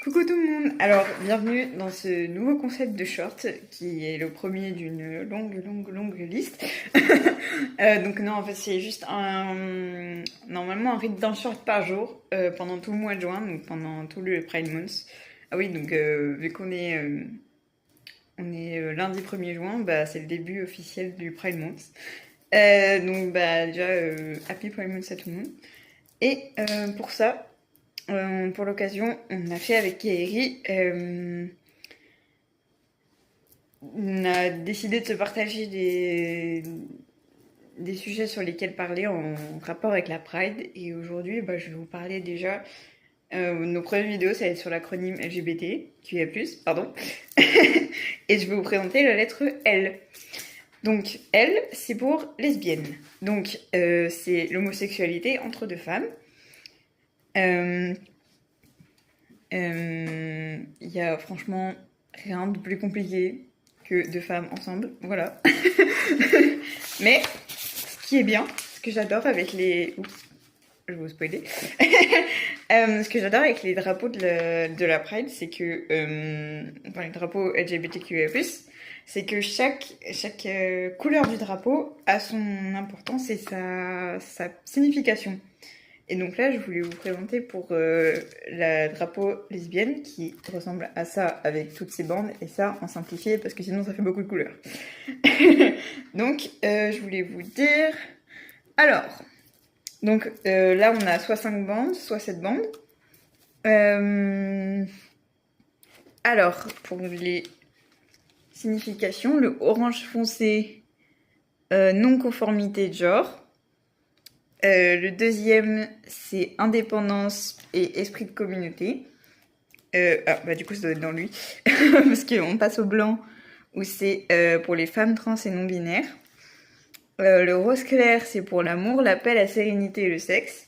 Coucou tout le monde! Alors, bienvenue dans ce nouveau concept de short qui est le premier d'une longue liste. Donc non, en fait, c'est juste normalement un rythme d'un short par jour pendant tout le mois de juin, donc pendant tout le Pride Month. Ah oui, donc vu qu'on est, lundi 1er juin, bah, c'est le début officiel du Pride Month. Donc bah, déjà, Happy Pride Month à tout le monde. Et pour ça, pour l'occasion, on a fait avec Kairi, on a décidé de se partager des sujets sur lesquels parler en rapport avec la Pride. Et aujourd'hui, bah, je vais vous parler déjà. Nos premières vidéos, ça va être sur l'acronyme LGBT, QIA+, pardon. Et je vais vous présenter la lettre L. Donc, L, c'est pour lesbienne. Donc, c'est l'homosexualité entre deux femmes. Y a franchement rien de plus compliqué que deux femmes ensemble, voilà. Mais ce qui est bien, ce que j'adore avec les... Oups, je vais vous spoiler. Ce que j'adore avec les drapeaux de la Pride, c'est que... enfin, les drapeaux LGBTQIA+, c'est que chaque couleur du drapeau a son importance et sa signification. Et donc là, je voulais vous présenter pour la drapeau lesbienne qui ressemble à ça avec toutes ces bandes et ça en simplifié parce que sinon ça fait beaucoup de couleurs. Donc, je voulais vous dire... Alors, donc là on a soit 5 bandes, soit 7 bandes. Alors, pour les significations, le orange foncé, non-conformité de genre. Le deuxième, c'est indépendance et esprit de communauté. Bah du coup, ça doit être dans lui. Parce qu'on passe au blanc, où c'est pour les femmes trans et non-binaires. Le rose clair, c'est pour l'amour, la paix, la sérénité et le sexe.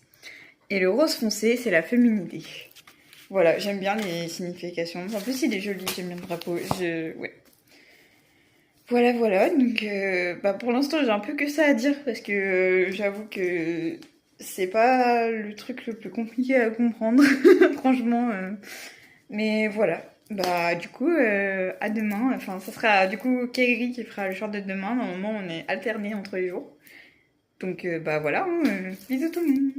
Et le rose foncé, c'est la féminité. Voilà, j'aime bien les significations. En plus, il est joli, j'aime bien le drapeau. Ouais. Voilà, donc bah pour l'instant j'ai un peu que ça à dire parce que j'avoue que c'est pas le truc le plus compliqué à comprendre, franchement. Mais voilà, bah du coup à demain, enfin ça sera du coup Kairi qui fera le short de demain, normalement on est alterné entre les jours. Donc bah voilà, bisous tout le monde!